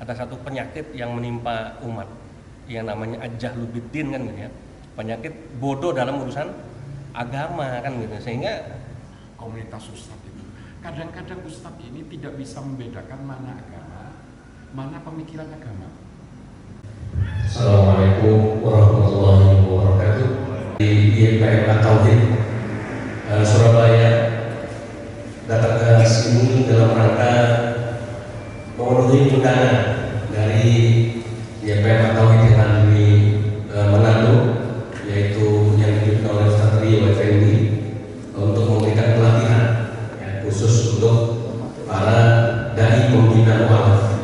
ada satu penyakit yang menimpa umat yang namanya ajahlubiddin kan gitu ya, penyakit bodoh dalam urusan agama kan gitu, sehingga komunitas ustadz itu kadang-kadang ustadz ini tidak bisa membedakan mana agama, mana pemikiran agama. Assalamualaikum warahmatullahi wabarakatuh. Di IPM Tauhid Surabaya datang ke sini dalam rangka memenuhi undangan dari IPM Tauhid yang ada di Manado, yaitu yang dipimpin oleh Ustaz Rio Effendi, untuk memberikan pelatihan ya, khusus untuk para dai pembina mualaf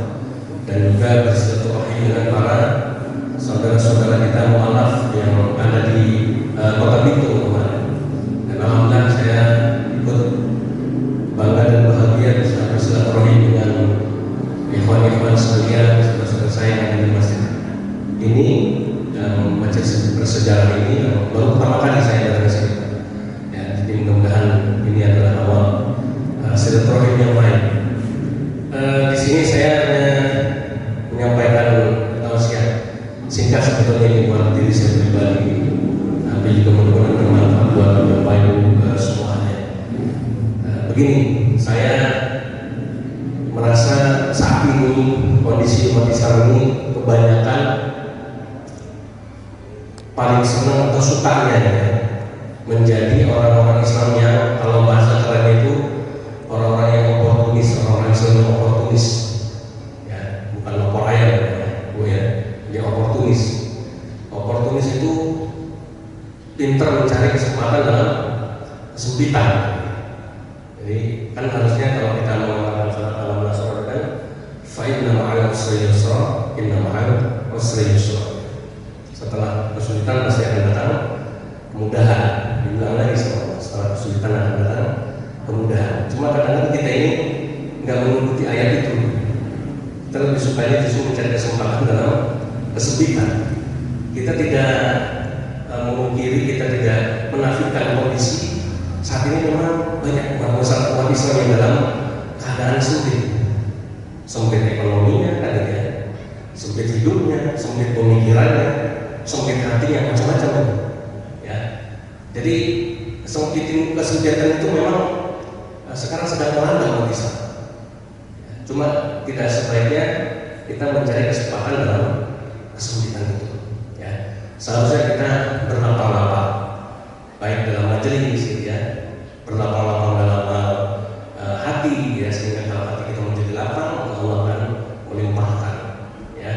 dan juga bersilaturahmi dengan para saudara-saudara kita mualaf yang ada di Kota Bitung kemarin. Dan alhamdulillah saya ikut bangga dan bahagia bisa bersilaturahmi dengan ikhwan-ikhwan sekalian, saudara-saudara saya yang ada di masjid ini. Majelis bersejarah ini baru pertama kali saya datang ke sini. Ya, jadi mudah-mudahan ini adalah awal silaturahmi yang baik. Di sini saya menyampaikan tausiah singkat sebetulnya ini buat diri saya pribadi, tapi juga mudah-mudahan bermanfaat buat Bapak Ibu semuanya. Begini, saya merasa saat ini kondisi umat Islam ini kebanyakan paling senang atau sukanya ya, menjadi orang-orang Islam yang kalau bahasa keren itu orang-orang yang oportunis, orang-orang Islam yang oportunis ya, bukan opor ayam ya, dia oportunis. Oportunis itu pintar mencari kesempatan dalam kesempitan. Jadi kan harusnya kalau kita mengatakan surat Al-Nasr kan fa inna ma'al usri yusra, inna ma'al usri yusra. Setelah kesulitan pasti akan datang kemudahan. Dibilang lagi setelah kesulitan akan datang kemudahan. Cuma kadang-kadang kita ini nggak mengikuti ayat itu. Kita lebih sukanya justru mencari kesempatan dalam kesempitan. Kita tidak memungkiri, kita tidak menafikan kondisi saat ini memang banyak umat Islam yang dalam keadaan sempit ekonominya, ada ya, sempit hidupnya, sempit pemikirannya, sempit hatinya, macam-macam ya. Jadi kesempitan itu memang sekarang sedang melanda umat Islam. Cuma tidak sebaiknya kita mencari kesempatan dalam kesempitan itu ya. Seharusnya kita berlapang-lapang baik dalam majelis ya, berlapang-lapang dalam hati ya, sehingga kalau hati kita menjadi lapang, Allah akan melimpahkan ya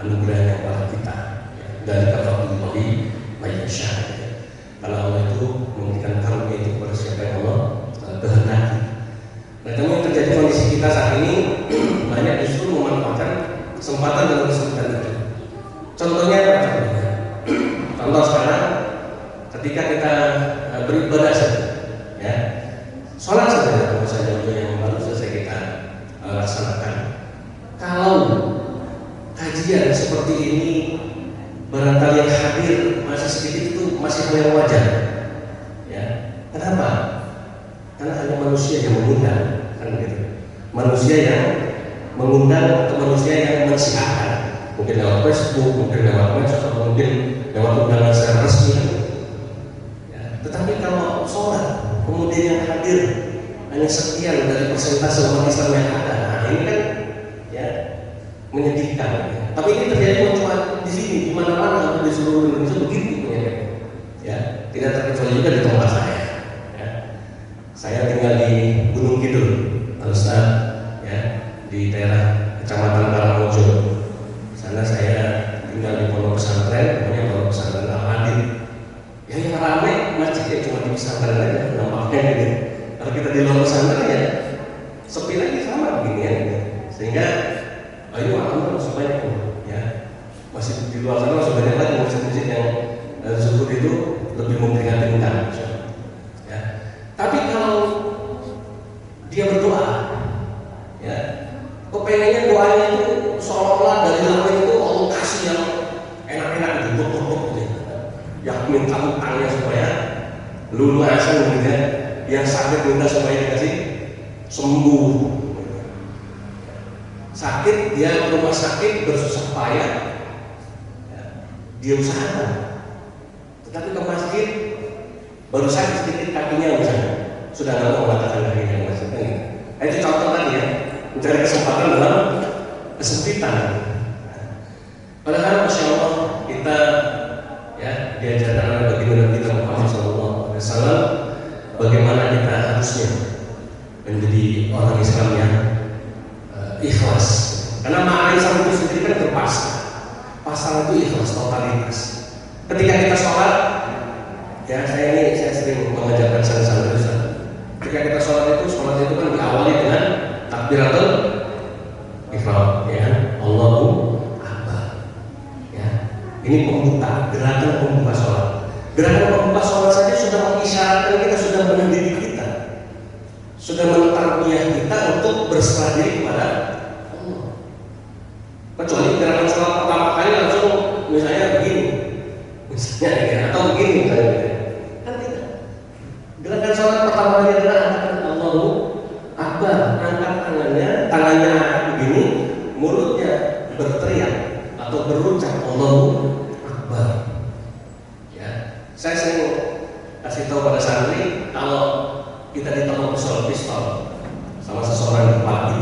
anugerahnya kepada kita ya. Dari kafatullahi mayyasha ya. Kalau Allah itu memberikan karunia itu kepada siapa yang Allah kehendaki. Nah, tapi yang terjadi kondisi kita saat ini banyak justru memanfaatkan kesempatan dalam kesempitan itu. Contohnya apa? Contoh sekarang ketika kita beribadah saja, ya, sholat saja, kalau saja yang baru selesai kita laksanakan. Kalau kajian seperti ini barangkali yang hadir masih sedikit, itu masih hal yang wajar. Ya, kenapa? Karena hanya manusia yang mengundang, kan begitu. Manusia yang mengundang atau manusia yang mensiarkan, mungkin lewat Facebook, mungkin lewat medsos, atau mungkin lewat undangan secara resmi. Ya, tetapi kalau sholat kemudian yang hadir hanya sekian dari persentase umat Islam yang ada, nah ini kan ya menyedihkan. Ya. Tapi ini terjadi cuma di sini, di mana-mana di seluruh Indonesia begitu ya. Tidak terkecuali juga di tempat saya. Saya tinggal di Gunung Kidul, Al-Ustaz, ya, di daerah Kecamatan Karangmojo. Sana saya tinggal di pondok pesantren, namanya pondok pesantren Al-Adin. Ya, yang ramai masjidnya cuma di pesantren aja, nampaknya gitu. Kalau kita di luar pesantren ya sepi lagi sama begini ya. Sehingga ini alhamdulillah masih banyak ya. Masih di luar sana masih banyak lagi masjid-masjid yang zuhur itu lebih memprihatinkan. Ya. Tapi kalau dia berdoa, ya, kepengennya doanya itu seolah-olah dari langit itu Allah kasih yang enak-enak gitu, buk-buk gitu. Yang minta utangnya supaya lunasan gitu ya, yang sakit minta supaya dikasih sembuh. sakit dia ke rumah sakit bersusah payah, ya, dia usahakan. Tetapi ke masjid baru sakit sedikit kakinya misalnya, sudah nggak mau mengatakan kakinya maksudnya. Itu contoh tadi ya, mencari kesempatan dalam kesempitan. Padahal Masya Allah kita ya diajarkan oleh baginda kita Muhammad SAW bagaimana kita harusnya menjadi orang Islam yang ikhlas. Karena makna Islam itu sendiri kan berpasrah. Pasrah itu ikhlas, totalitas. Ketika kita sholat, ya saya sering mengajarkan santri-santri. Ketika kita sholat itu kan diawali dengan takbiratul ihram, ya Allahu Akbar. Ya, ini pembuka, gerakan pembuka sholat. Gerakan pembuka sholat saja sudah mengisyaratkan kita, sudah mendidik kita, sudah mentarbiyah kita untuk berserah diri kepada Allah. Kecuali gerakan sholat pertama kali langsung misalnya begini, misalnya ya, atau begini misalnya, kan tidak. Gerakan sholat pertama kali adalah angkat Allahu Akbar, angkat tangannya begini, mulutnya berteriak atau berucap Allahu Akbar. Ya, saya sering kasih tahu pada santri kalau kita ditolong pistol sama seseorang di depan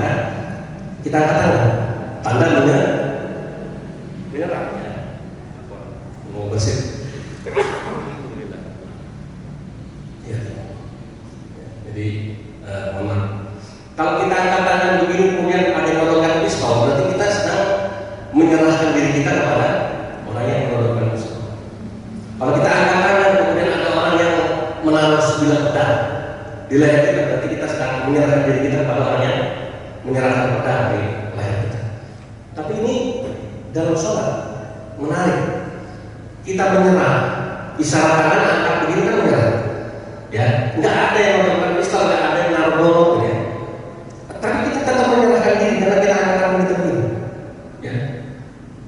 kita katakan tanda menyerah ya. Mau bersih. Ya. Jadi kalau kita angkat tangan begini kemudian ada yang menodongkan pistol, berarti kita sedang menyerahkan diri kita kepada orang yang menodongkan pistol. Kalau kita angkat tangan kemudian ada orang yang menaruh sebilah pedang di leher kita, berarti kita sedang menyerahkan diri kita kepada orang yang menyerahkan pedang di leher kita. Tapi ini dalam sholat menarik. Kita menyerah, isyarat tangan angkat begini kan menyerah. Ya, nggak ada yang menodongkan pistol, nggak ada yang naruh golok, ya. Tapi kita tetap menyerahkan diri karena kita akan begini. Ya.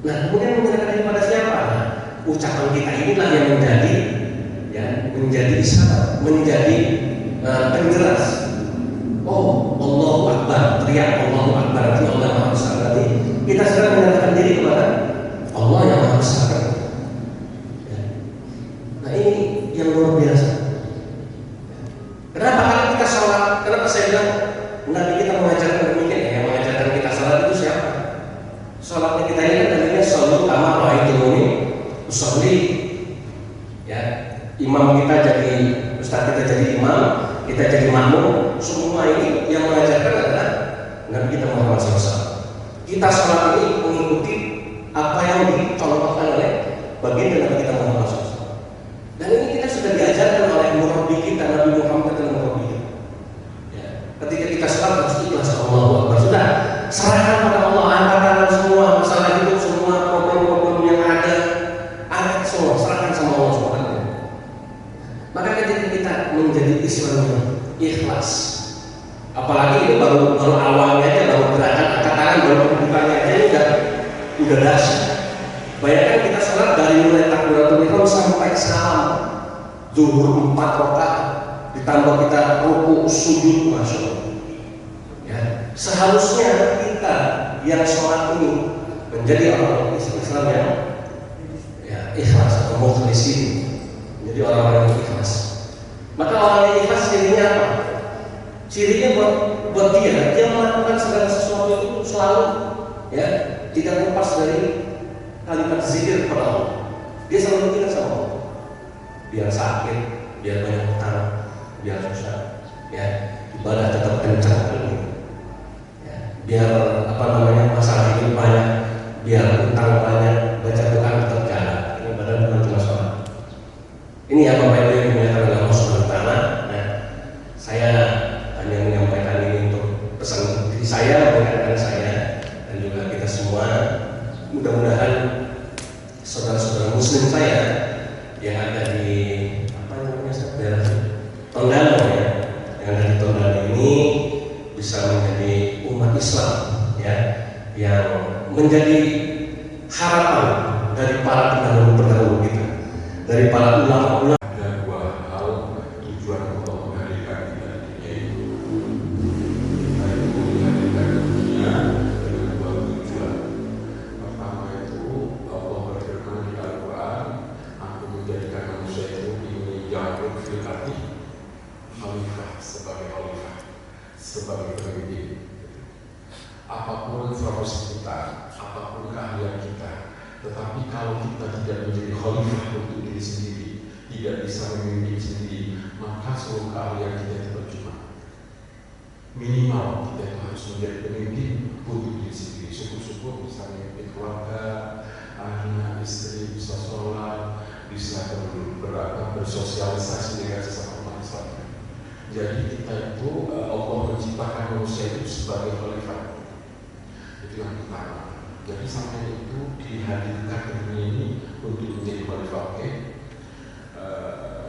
Nah, kemudian menyerahkan diri pada siapa? Nah, ucapan kita inilah yang menjadi isyarat, menjadi penjelas. Oh, Allahu Akbar, teriak Allahu Akbar, itu Allah Maha Besar. Berarti kita sedang menyerahkan diri kepada Allah yang Maha Besar. Ya. Nah, ini yang luar biasa. Kenapa kalau kita sholat? Kenapa saya bilang Nabi kita mengajarkan demikian? Yang mengajarkan kita sholat itu siapa? Sholatnya kita ini kan tadinya shollu kama ra'aitumuni usolli. Ya, imam kita jadi ustaz, kita jadi imam, kita jadi makmum. Semua ini yang mengajarkan adalah Nabi kita Muhammad SAW. Kita sholat ini mengikuti apa yang dicontohkan oleh baginda Nabi kita Muhammad SAW. Dan ini kita sudah diajarkan oleh murabbi kita Nabi Muhammad dan murabbi. Ya, ketika kita sholat harus ikhlas Allahu Akbar. Sudah serahkan pada Allah, angkat tangan semua masalah hidup, semua problem-problem yang ada, angkat semua, serahkan sama Allah SWT. Maka ketika kita menjadi Islam yang ikhlas, apalagi ini baru awalnya aja, baru gerakan angkat tangan, baru pembukanya aja udah dahsyat. Bayangkan kita sholat dari mulai takbiratul ihram sampai salam, zuhur 4 rakaat, ditambah kita rukuk, sujud, masya Allah. Ya, seharusnya kita yang sholat ini menjadi orang Islam yang ikhlas atau mukhlisin, menjadi orang-orang yang ikhlas. Maka orang yang ikhlas cirinya apa? Cirinya buat dia melakukan segala sesuatu itu selalu ya tidak lepas dari kalimat zikir kepada Allah. Dia selalu ingat sama Allah. Biar sakit, biar banyak utang, biar susah, ya ibadah tetap kencang. Ya, biar masalah hidup banyak, biar utang banyak, baca Quran tetap jalan. Ini ibadah bukan cuma sholat. Ini yang Bapak Ibu yang dimuliakan oleh Allah Subhanahu wa Ta'ala. Nah, saya hanya menyampaikan ini untuk pesan diri saya, mengingatkan saya dan juga kita semua. Mudah-mudahan saudara-saudara muslim saya yang ada di daerah Tondano ya, yang ada di Tondano ini bisa menjadi umat Islam ya, yang menjadi harapan dari para pendahulu kita, dari para ulama-ulama. Ada dua hal tujuan Allah menghadirkan kita di dunia itu, yaitu menghadirkan dunia dengan dua kita, apapun keahlian kita, tetapi kalau kita tidak menjadi khalifah untuk diri sendiri, tidak bisa memimpin sendiri, maka seluruh keahlian kita itu percuma. Minimal kita itu harus menjadi pemimpin untuk diri sendiri. Syukur-syukur bisa memimpin keluarga, anak, istri, bisa sholat, bisa bersosialisasi dengan sesama manusia. Jadi kita itu Allah menciptakan manusia itu sebagai khalifah. Itu yang pertama. Jadi sampai itu dihadirkan ke dunia ini untuk menjadi khalifah. Oke.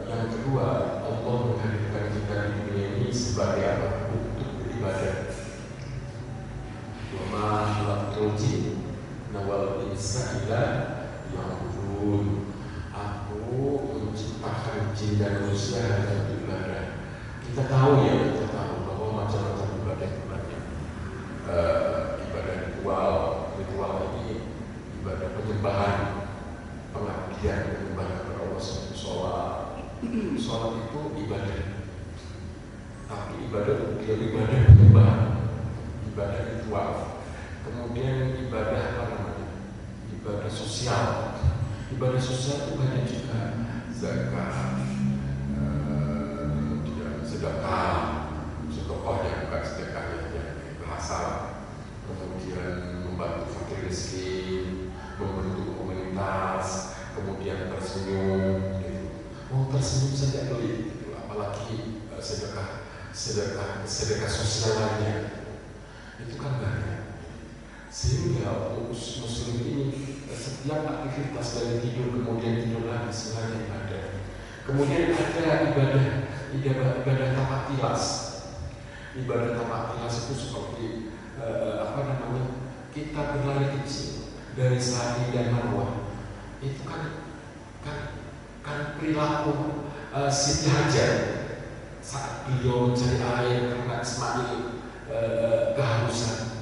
Yang kedua, Allah menghadirkan kita di dunia ini sebagai apa? Untuk beribadah. Wa ma khalaqtul jinna wal insa illa liya'budun. Aku menciptakan jin dan manusia hanya untuk ibadah. Kita tahu bahwa macam-macam ibadah itu banyak. Ibadah ritual ini ibadah penyembahan, pengabdian penyembahan kepada Allah. Sholat itu ibadah, tapi ibadah penyembahan, ibadah ritual. Kemudian ibadah apa namanya? Ibadah sosial. Ibadah sosial itu banyak juga, zakat, sedekah, sedekahnya bukan sedekahnya yang bahasa, kemudian membantu fakir miskin, membentuk komunitas, kemudian tersenyum, gitu. Oh tersenyum saja beli, gitu. Apalagi sedekah sosial lainnya, itu kan banyak. Sehingga muslim ini setiap aktivitas dari tidur kemudian tidur lagi selain ibadah. Kemudian ada ibadah tapatilas. Ibadah tapatilas itu seperti kita berlari kecil dari Sa'i dan Marwah. Itu kan perilaku Siti Hajar saat beliau mencari air karena Ismail kehausan.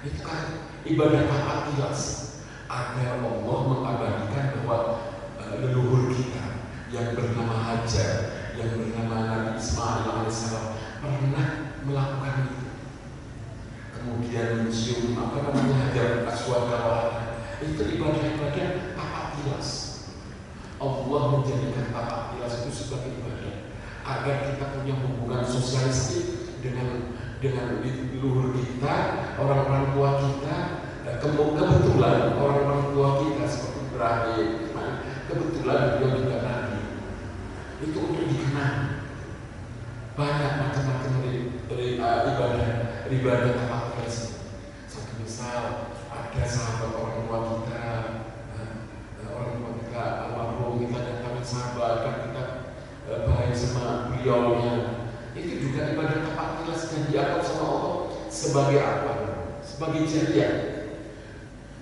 Itu kan ibadah tapatilas agar Allah mengabadikan bahwa leluhur kita yang bernama Hajar, yang bernama Nabi Ismail alaihissalam pernah melakukan itu. Kemudian mencium Hajar Aswad itu ibadah-ibadah tapatilas. Allah menjadikan tapatilas itu sebagai ibadah agar kita punya hubungan sosialistik dengan leluhur kita, orang-orang tua kita. Kebetulan orang-orang tua kita seperti Ibrahim, kebetulan beliau juga Nabi. Itu untuk dikenang. Banyak macam-macam ibadah tapatilas. Satu misal ada sahabat orang tua kita, almarhum kita datang sahabat kan kita baik sama beliaunya. Itu juga ibadah tapatilas yang dianggap sama Allah sebagai apa? Sebagai jariah.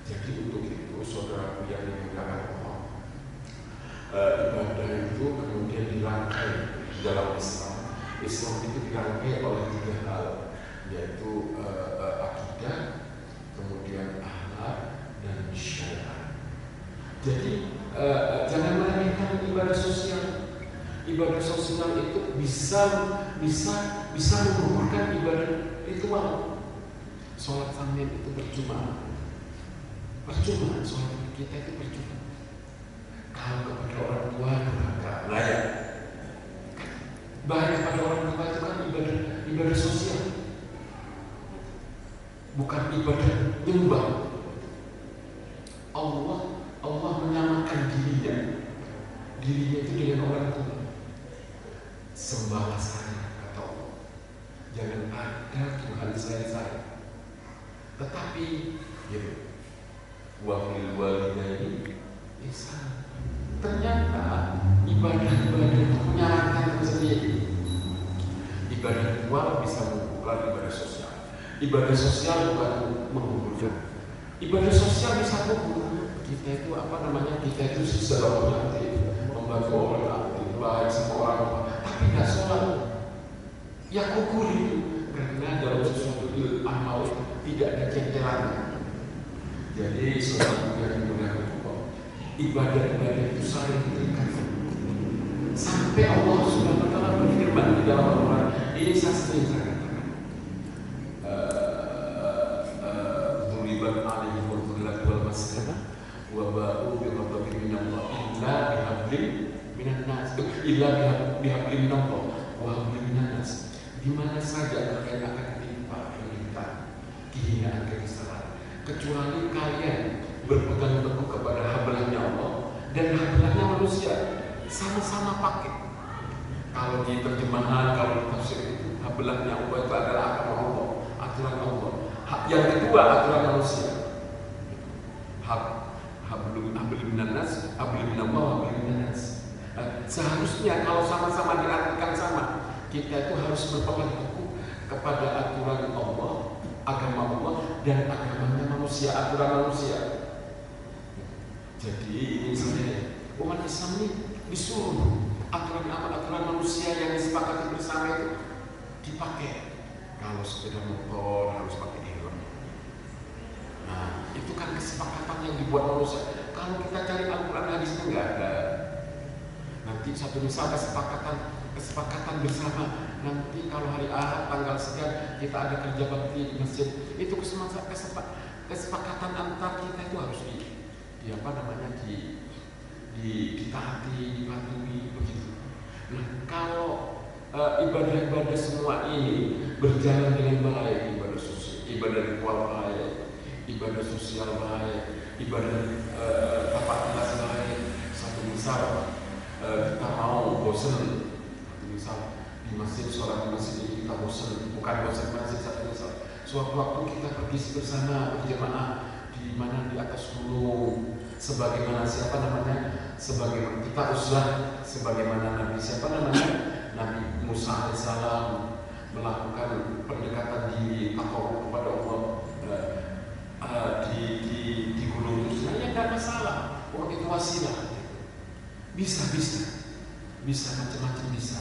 Jadi untuk itu saudaraku yang dimuliakan Allah, ibadah itu kemudian dirangkai dalam Islam. Islam itu dirangkai oleh 3 hal, yaitu akidah, kemudian akhlak, dan syariat. Jadi jangan meremehkan ibadah sosial. Ibadah sosial itu bisa menggugurkan ibadah ritual. Sholat samin itu percuma, sholat kita itu percuma. Kalau kepada orang tua durhaka, layak. Bahaya pada orang tua itu kan ibadah sosial, bukan ibadah nyembah. Allah menyamakan dirinya itu dengan orang tua. Sembahlah saya, kata Allah. Jangan ada Tuhan saya. Tetapi gitu, wa fil walidaini ihsan. Ternyata ibadah-ibadah itu menyarankan sendiri. Ibadah ritual bisa mengumpulkan ibadah sosial. Ibadah sosial bukan mengumpulkan. Ibadah sosial bisa mengumpulkan. Kita itu kita itu sesuatu membantu orang aktif, baik sama orang, tapi tidak sholat. Ya kukur itu karena dalam sesuatu amal tidak ada cengkerannya. Jadi saudara yang dimuliakan Allah, ibadah-ibadah itu saling terikat. Sampai Allah Subhanahu wa taala berfirman di dalam Al-Qur'an, ini saya sering katakan. Duribat alaihi wa ba'u bi ghadabin minallah illa bihablin minan nas, illa bihablin minallah wa hablin minan nas. Di mana saja kalian akan ditimpa penderitaan, kehinaan, kekesalan, kecuali kalian berpegang teguh kepada hablahnya Allah dan hablahnya manusia, sama-sama pakai. Kalau di terjemahan, kalau di tafsir itu hablahnya Allah itu adalah agama Allah, aturan Allah. Yang kedua aturan manusia. Hablum minan nas, hablum minallah, hablum minan nas. Seharusnya kalau sama-sama diartikan sama, kita itu harus berpegang teguh kepada aturan Allah, agama Allah dan agamanya manusia, aturan manusia. Jadi ini sebenarnya umat Islam ini disuruh aturan manusia yang disepakati bersama itu dipakai. Kalau sepeda motor harus pakai helm. Nah, itu kan kesepakatan yang dibuat manusia. Kalau kita cari Al-Quran hadisnya nggak ada. Nanti satu misal kesepakatan bersama. Nanti kalau hari Ahad tanggal sekian kita ada kerja bakti di masjid. Itu kesepakatan antar kita itu harus ditaati, dipatuhi begitu. Nah, kalau ibadah-ibadah semua ini berjalan dengan baik, ibadah ritual baik, ibadah sosial baik, ibadah tapak kelas baik. Satu misal kita mau bosan, satu misal di masjid, sholat di masjid ini kita bosan, bukan bosan masjid, satu misal suatu waktu kita pergi bersama berjamaah di mana di atas gunung, sebagaimana sebagaimana kita uzlah, sebagaimana Nabi Musa alaihissalam melakukan pendekatan diri takarrub kepada Allah di gunung itu, ya tidak masalah. Itu wasilah, bisa macam-macam bisa.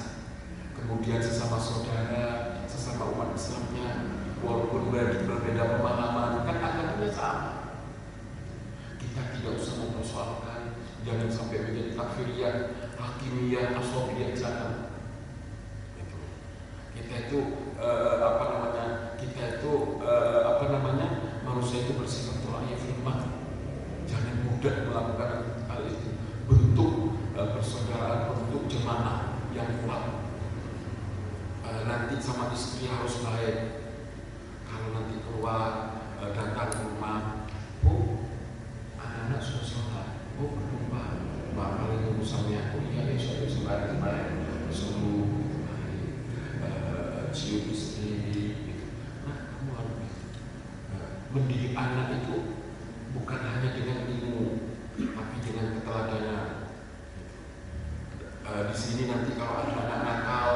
Kemudian sesama saudara, sesama umat Islamnya, walaupun berbeda pemahaman, kan agamanya sama. Kita tidak usah mempersoalkan, jangan sampai menjadi takfiriyah, hakimiyah, asobiyah, jangan. Kita itu manusia itu bersifat tolaknya firman. Jangan mudah melakukan hal itu. Bentuk persaudaraan, bentuk jemaah yang kuat. Nanti sama istri harus baik. Kalau nanti keluar datang ke rumah, anak-anak sudah sholat, belum pak, paling urusannya, iya sudah sembahyang, suruh cium istri. Nah, kamu harus mendidik anak itu bukan hanya dengan ilmu, tapi dengan keteladanan. Di sini nanti kalau ada anak nakal,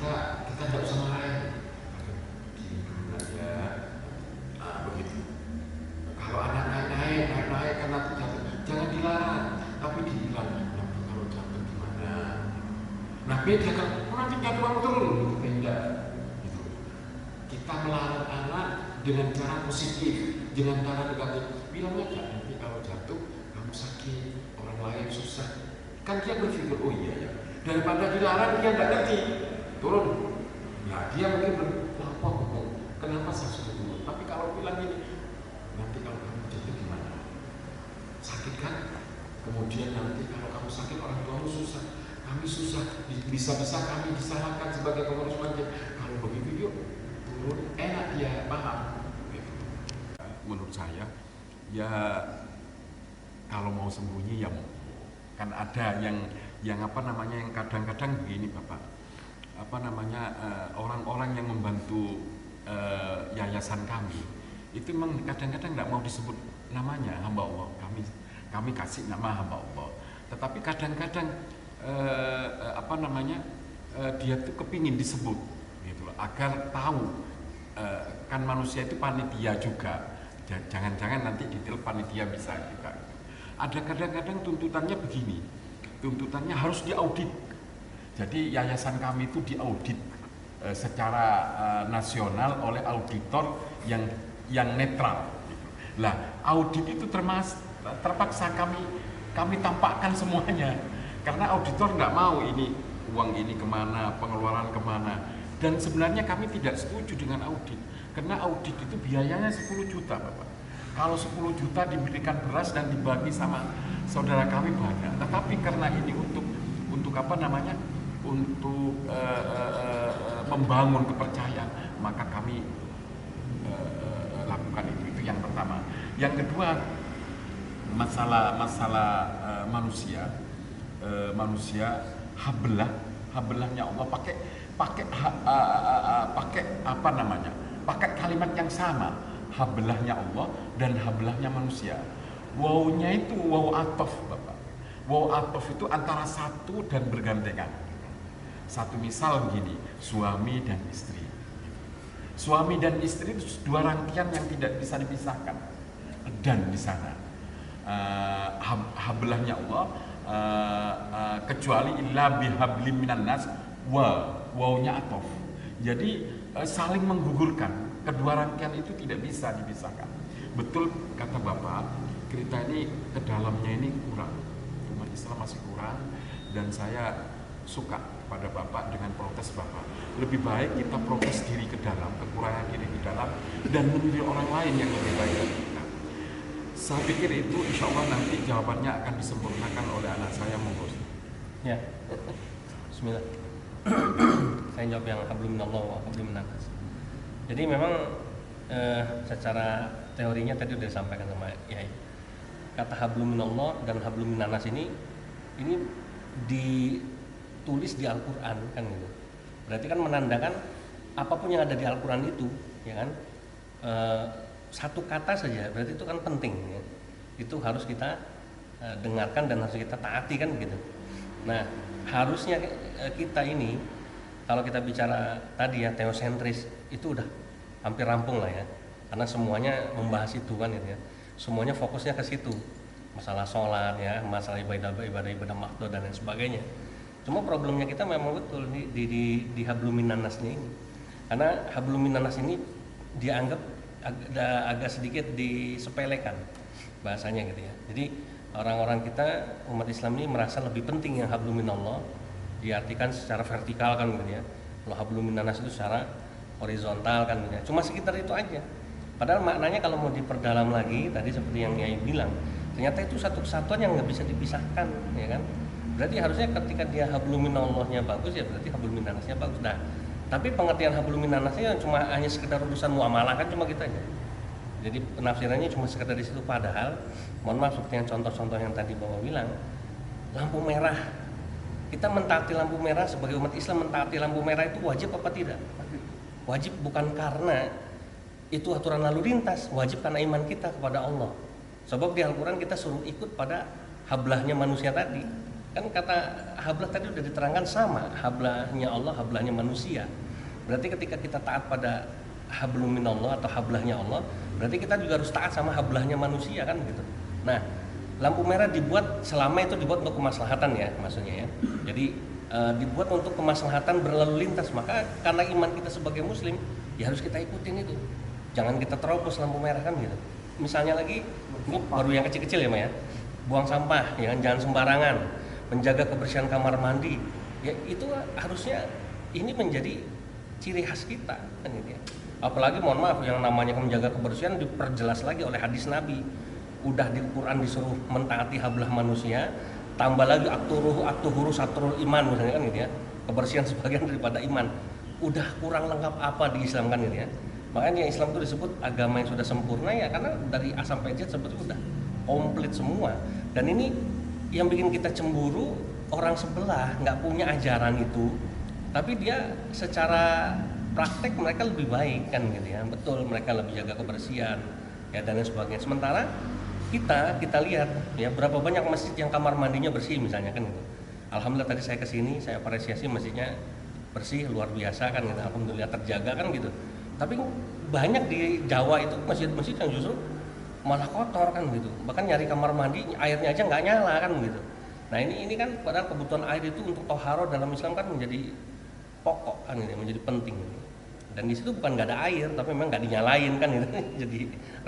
kita tidak usah marahin. Dulu aja, begitu. Kalau anak naik karena jatuh, jangan dilarang, tapi dibilang nanti kalau jatuh gimana. Nah beda kan, nanti jatuh kamu turun, beda. Gitu. Kita melarang anak dengan cara positif, dengan cara negatif. Bilang aja nanti kalau jatuh kamu sakit, orang lain susah. Kan dia berpikir, oh iya ya. Daripada dilarang dia tidak ngerti, turun. Nah dia mungkin kenapa saya suruh turun? Tapi kalau bilang ini, nanti kalau kamu jatuh gimana? Sakit kan? Kemudian nanti kalau kamu sakit orang tuamu susah, kami susah, bisa-bisa kami disalahkan sebagai pengurus masjid. Kalau begitu yuk turun, enak dia paham. Menurut saya, ya kalau mau sembunyi ya mau. Kan ada yang kadang-kadang begini Bapak, orang-orang yang membantu yayasan kami itu memang kadang-kadang tidak mau disebut namanya, hamba Allah, kami kasih nama hamba Allah, tetapi kadang-kadang dia tuh kepingin disebut gitu loh, agar tahu kan manusia itu panitia juga, jangan-jangan nanti detail panitia bisa juga. Ada kadang-kadang tuntutannya begini, tuntutannya harus diaudit. Jadi yayasan kami itu diaudit secara nasional oleh auditor yang netral. Lah, audit itu terpaksa kami tampakkan semuanya, karena auditor nggak mau ini uang ini kemana, pengeluaran kemana. Dan sebenarnya kami tidak setuju dengan audit, karena audit itu biayanya 10 juta Bapak. Kalau 10 juta diberikan beras dan dibagi sama saudara kami banyak. Tetapi karena ini untuk apa namanya? Untuk membangun kepercayaan, maka kami lakukan itu. Itu yang pertama. Yang kedua, masalah manusia hablahnya Allah pakai apa namanya? Pakai kalimat yang sama, hablahnya Allah dan hablahnya manusia. Wawunya itu waw atof, Bapak. Waw atof itu antara satu dan bergandengan. Satu misal begini, suami dan istri. Suami dan istri itu dua rangkaian yang tidak bisa dipisahkan. Dan di sana hablahnya Allah kecuali illa bihablim minan nas wawnya atof. Jadi saling menggugurkan, kedua rangkaian itu tidak bisa dipisahkan. Betul kata Bapak, kita ini ke dalamnya ini kurang, umat Islam masih kurang, dan saya suka pada Bapak dengan protes Bapak. Lebih baik kita protes diri ke dalam, kekurangan diri ke dalam, dan menilai orang lain yang lebih baik dari kita. Saya pikir itu insya Allah nanti jawabannya akan disempurnakan oleh anak saya, monggo. Ya, Bismillah. Saya jawab yang hablum minallah wa hablum minannas. Jadi memang secara teorinya tadi udah disampaikan sama Yai. Kata hablum minallah dan hablum minannas ini ditulis di Al-Quran kan gitu. Berarti kan menandakan apapun yang ada di Al-Quran itu, ya kan, satu kata saja, berarti itu kan penting, ya. Itu harus kita dengarkan dan harus kita taati kan gitu. Nah, harusnya kita ini, kalau kita bicara tadi ya teosentris, itu udah hampir rampung lah ya, karena semuanya membahas itu kan gitu ya. Semuanya fokusnya ke situ, masalah sholat ya, masalah ibadah makdo dan lain sebagainya. Cuma problemnya kita memang betul di hablum minannasnya ini, karena hablum minannas ini dianggap agak sedikit disepelekan bahasanya gitu ya. Jadi orang-orang kita, umat Islam ini merasa lebih penting yang hablum minallah, diartikan secara vertikal kan gitu ya. Kalau hablum minannas itu secara horizontal kan gitu ya. Cuma sekitar itu aja. Padahal maknanya kalau mau diperdalam lagi, tadi seperti yang Yai bilang, ternyata itu satu kesatuan yang nggak bisa dipisahkan, ya kan? Berarti harusnya ketika dia hablum minallahnya bagus, ya berarti hablum minannasnya bagus. Nah, tapi pengertian hablum minannasnya cuma hanya sekedar urusan muamalah kan, cuma gitu aja. Jadi penafsirannya cuma sekedar di situ. Padahal, mohon maaf seperti yang contoh-contoh yang tadi Bapak bilang, lampu merah, kita mentaati lampu merah sebagai umat Islam, mentaati lampu merah itu wajib apa tidak? Wajib bukan karena itu aturan lalu lintas, wajib karena iman kita kepada Allah. Sebab di Al-Quran kita suruh ikut pada hablahnya manusia tadi. Kan kata hablah tadi udah diterangkan sama, hablahnya Allah, hablahnya manusia. Berarti ketika kita taat pada hablum minallah atau hablahnya Allah, berarti kita juga harus taat sama hablahnya manusia kan gitu. Nah, lampu merah dibuat selama itu dibuat untuk kemaslahatan ya, maksudnya ya. Jadi dibuat untuk kemaslahatan berlalu lintas, maka karena iman kita sebagai muslim ya harus kita ikutin itu. Jangan kita terobos lampu merah kan gitu. Misalnya lagi, ini baru yang kecil-kecil ya Pak ya, buang sampah, ya kan, jangan sembarangan, menjaga kebersihan kamar mandi, ya itu harusnya ini menjadi ciri khas kita kan gitu ya. Apalagi mohon maaf yang namanya menjaga kebersihan diperjelas lagi oleh hadis Nabi. Udah di Quran disuruh mentaati hablah manusia, tambah lagi aktuhuru satrul iman misalnya kan gitu ya. Kebersihan sebagian daripada iman. Udah kurang lengkap apa di Islam kan gitu ya. Makanya Islam itu disebut agama yang sudah sempurna ya, karena dari A sampai Z sebetulnya udah komplit semua. Dan ini yang bikin kita cemburu, orang sebelah nggak punya ajaran itu, tapi dia secara praktek mereka lebih baik kan gitu ya. Betul, mereka lebih jaga kebersihan ya dan lain sebagainya. Sementara kita lihat ya berapa banyak masjid yang kamar mandinya bersih misalnya kan gitu. Alhamdulillah tadi saya kesini, saya apresiasi masjidnya bersih luar biasa kan gitu. Alhamdulillah terjaga kan gitu. Tapi banyak di Jawa itu masjid-masjid yang justru malah kotor kan gitu. Bahkan nyari kamar mandi airnya aja nggak nyala kan gitu. Nah ini kan padahal kebutuhan air itu untuk toharo dalam Islam kan menjadi pokok kan gitu, menjadi penting gitu. Dan di situ bukan nggak ada air, tapi memang nggak dinyalain kan gitu. Jadi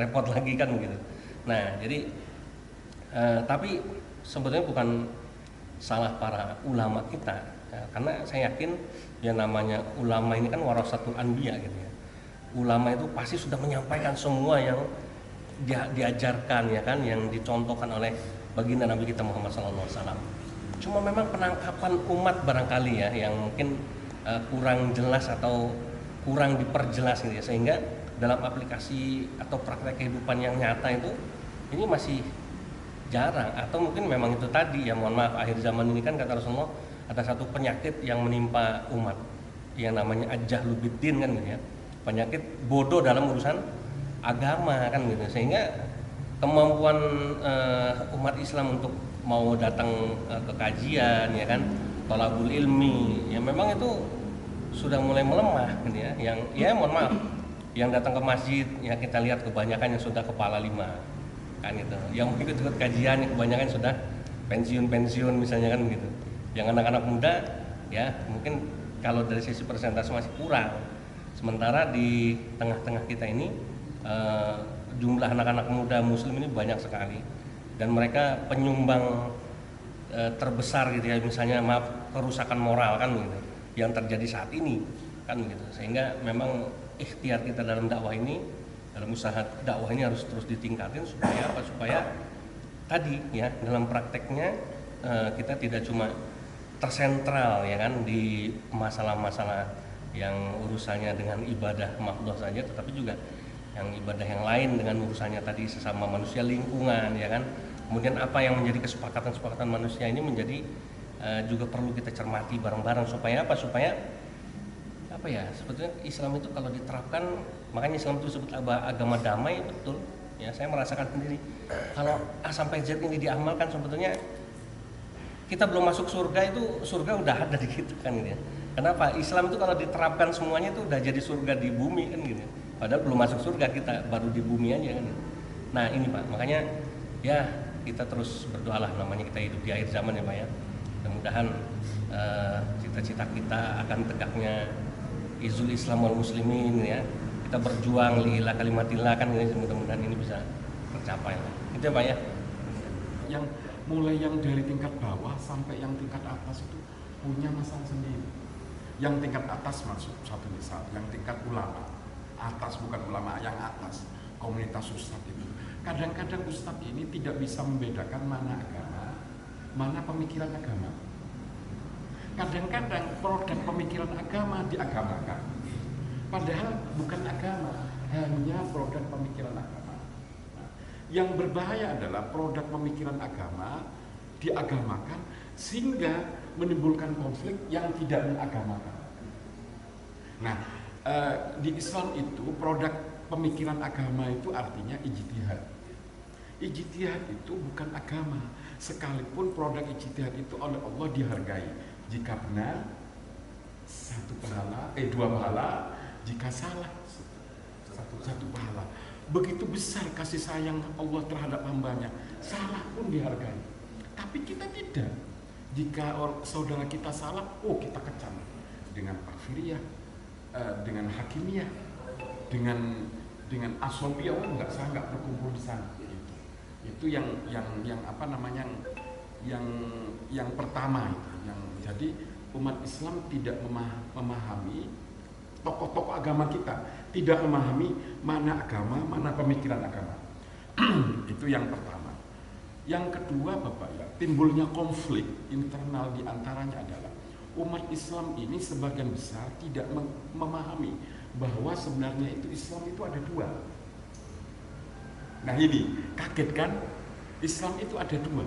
repot lagi kan gitu. Nah jadi tapi sebetulnya bukan salah para ulama kita ya, karena saya yakin yang namanya ulama ini kan warasatul anbiya gitu ya. Ulama itu pasti sudah menyampaikan semua yang diajarkan ya kan, yang dicontohkan oleh baginda Nabi kita Muhammad SAW. Cuma memang penangkapan umat barangkali ya yang mungkin kurang jelas atau kurang diperjelas gitu ya, sehingga dalam aplikasi atau praktek kehidupan yang nyata itu ini masih jarang, atau mungkin memang itu tadi ya, mohon maaf, akhir zaman ini kan kata Rasulullah ada satu penyakit yang menimpa umat yang namanya ajahlu biddin kan gitu ya, penyakit bodoh dalam urusan agama kan gitu, sehingga kemampuan umat Islam untuk mau datang ke kajian ya kan, thalabul ilmi ya memang itu sudah mulai melemah gitu ya. Yang ya mohon maaf, yang datang ke masjid ya kita lihat kebanyakan yang sudah kepala 5 kan gitu, yang ikut kajian kebanyakan sudah pensiun misalnya kan gitu. Yang anak-anak muda ya mungkin kalau dari sisi persentase masih kurang, sementara di tengah-tengah kita ini jumlah anak-anak muda muslim ini banyak sekali, dan mereka penyumbang terbesar gitu ya, misalnya maaf kerusakan moral kan gitu yang terjadi saat ini kan gitu. Sehingga memang ikhtiar kita dalam dakwah ini, dalam usaha dakwah ini harus terus ditingkatin supaya apa? Supaya tadi ya dalam prakteknya kita tidak cuma tersentral ya kan di masalah-masalah yang urusannya dengan ibadah mahdoh saja, tetapi juga yang ibadah yang lain dengan urusannya tadi sesama manusia, lingkungan ya kan. Kemudian apa yang menjadi kesepakatan manusia ini menjadi juga perlu kita cermati bareng-bareng supaya apa? Supaya apa ya? Sebetulnya Islam itu kalau diterapkan, makanya Islam itu disebut agama damai, betul. Ya, saya merasakan sendiri. Kalau A sampai Z ini diamalkan, sebetulnya kita belum masuk surga, itu surga udah ada di kita kan gitu ya. Kenapa? Islam itu kalau diterapkan semuanya itu udah jadi surga di bumi kan gitu. Padahal belum masuk surga, kita baru di bumi aja kan. Nah ini Pak, makanya ya kita terus berdoalah, namanya kita hidup di akhir zaman ya Pak ya. Mudah-mudahan cita-cita kita akan tegaknya izul Islam wal muslimin ya. Kita berjuang lillahi kalimatillah kan ini, mudah-mudahan ini bisa tercapai. Itu ya Pak ya. Yang mulai yang dari tingkat bawah sampai yang tingkat atas itu punya masalah sendiri. Yang tingkat atas maksud satu misal, yang tingkat ulama atas, bukan ulama yang atas, komunitas ustadz itu. Kadang-kadang ustadz ini tidak bisa membedakan mana agama, mana pemikiran agama. Kadang-kadang produk pemikiran agama diagamakan, padahal bukan agama, hanya produk pemikiran agama. Nah, yang berbahaya adalah produk pemikiran agama diagamakan sehingga menimbulkan konflik yang tidak mengagamakan. Nah, di Islam itu produk pemikiran agama itu artinya ijtihad. Ijtihad itu bukan agama, sekalipun produk ijtihad itu oleh Allah dihargai. Jika benar dua pahala, jika salah satu pahala. Begitu besar kasih sayang Allah terhadap hambanya, salah pun dihargai. Tapi kita tidak. Jika saudara kita salah, kita kecam dengan takfiriyah, dengan hakimiyah, dengan asobiyah. Saya nggak berkumpul di sana. Itu yang apa namanya, yang pertama itu. Jadi umat Islam tidak memahami tokoh-tokoh agama kita, tidak memahami mana agama, mana pemikiran agama. Itu yang pertama. Yang kedua Bapak ya, timbulnya konflik internal di antaranya adalah umat Islam ini sebagian besar tidak memahami bahwa sebenarnya itu Islam itu ada dua. Nah ini kaget kan? Islam itu ada dua.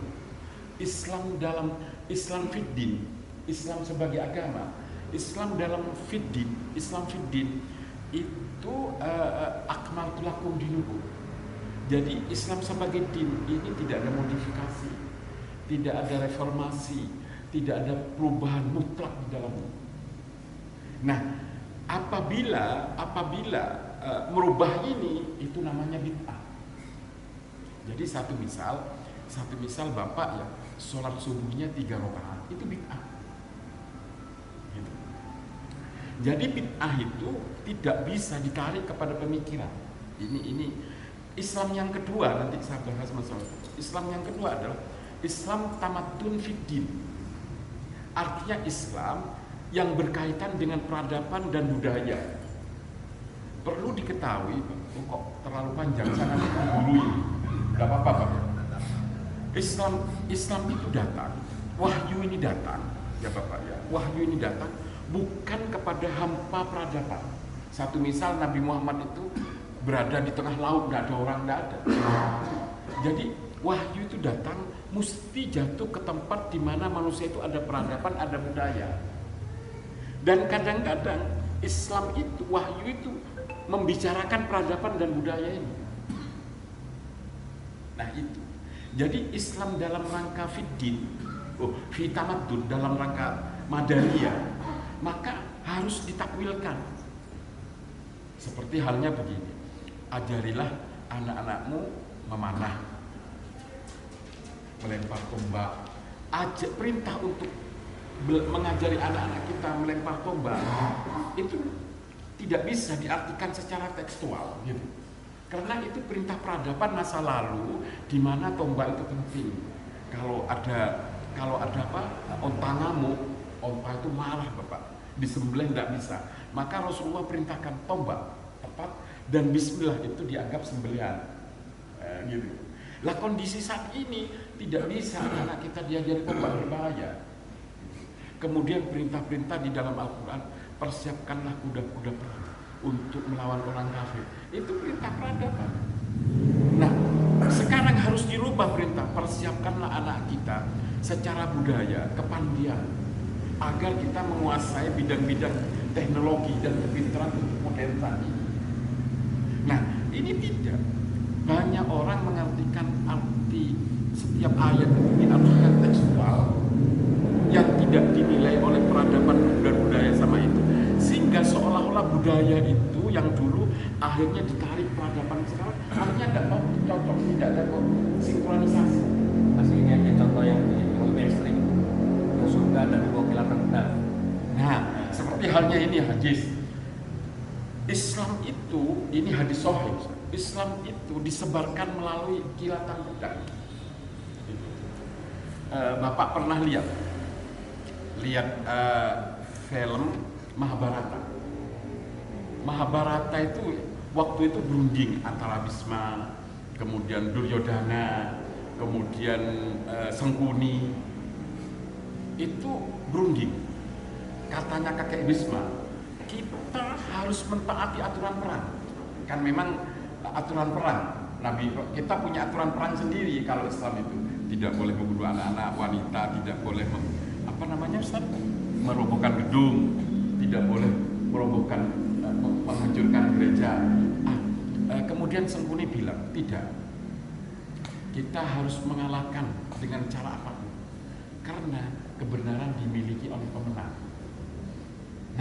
Islam dalam Islam fiddin, Islam sebagai agama. Islam dalam fiddin, Islam fiddin itu akmaltu lakum dinukum. Jadi Islam sebagai din ini tidak ada modifikasi, tidak ada reformasi, tidak ada perubahan mutlak di dalamnya. Nah, apabila merubah ini, itu namanya bid'ah. Jadi satu misal Bapak ya sholat subuhnya 3 rakaat, itu bid'ah. Gitu. Jadi bid'ah itu tidak bisa ditarik kepada pemikiran. Ini Islam yang kedua, nanti saya bahas masalah itu. Islam yang kedua adalah Islam tamatun fiddin. Artinya Islam yang berkaitan dengan peradaban dan budaya. Perlu diketahui, kok terlalu panjang, saya nanti guru ini. Gak apa-apa Pak. Islam itu datang, wahyu ini datang, ya Bapak ya. Wahyu ini datang bukan kepada hampa peradaban. Satu misal Nabi Muhammad itu berada di tengah laut, nggak ada orang, nggak ada. Jadi wahyu itu datang mesti jatuh ke tempat di mana manusia itu ada peradaban, ada budaya. Dan kadang-kadang Islam itu, wahyu itu membicarakan peradaban dan budaya ini. Nah itu. Jadi Islam dalam rangka fiddin, fitamadun, dalam rangka madaniyah, maka harus ditakwilkan. Seperti halnya begini, ajarilah anak-anakmu memanah, melempar tombak. Perintah untuk mengajari anak-anak kita melempar tombak itu tidak bisa diartikan secara tekstual gitu. Karena itu perintah peradaban masa lalu di mana tombak itu penting. Kalau ada apa? Onta ngamuk, onta itu marah Bapak, disembelih tidak bisa. Maka Rasulullah perintahkan tombak tepat dan bismillah itu dianggap sembelihan. Gitu. Lah kondisi saat ini tidak bisa anak kita diajari tombak, berbahaya. Kemudian perintah-perintah di dalam Al-Quran, persiapkanlah kuda-kuda perang untuk melawan orang kafir. Itu perintah peradaban. Nah, sekarang harus dirubah perintah, persiapkanlah anak kita secara budaya, kepandian, agar kita menguasai bidang-bidang teknologi dan kepintaran untuk modern tadi. Nah, ini tidak. Banyak orang mengartikan arti setiap ayat itu diartikan tekstual yang tidak dinilai oleh peradaban dan budaya sama itu, sehingga seolah-olah budaya itu yang dulu akhirnya ditarik peradaban sekarang akhirnya tidak mau cocok, tidak ada sinkronisasi. Masih ini aja contoh yang lebih ekstrim, yang surga dan di bawah kilatan pedang. Nah, seperti halnya ini hadis Islam itu, ini hadis sahih, Islam itu disebarkan melalui kilatan pedang. Bapak pernah lihat film Mahabharata. Mahabharata itu waktu itu berunding antara Bhisma, kemudian Duryodhana, kemudian Sangkuni. Itu berunding. Katanya kakek Bhisma, kita harus mentaati aturan perang. Kan memang aturan perang. Nabi kita punya aturan perang sendiri kalau Islam itu. Tidak boleh membunuh anak-anak, wanita, tidak boleh merobohkan gedung, tidak boleh merobohkan, menghancurkan gereja. Kemudian Sangkuni bilang, tidak, kita harus mengalahkan dengan cara apapun, karena kebenaran dimiliki oleh pemenang.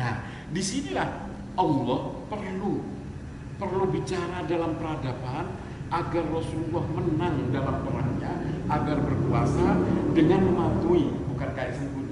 Nah, disinilah Allah perlu bicara dalam peradaban agar Rasulullah menang dalam perangnya, agar berkuasa dengan mematuhi, bukan kayak Sangkuni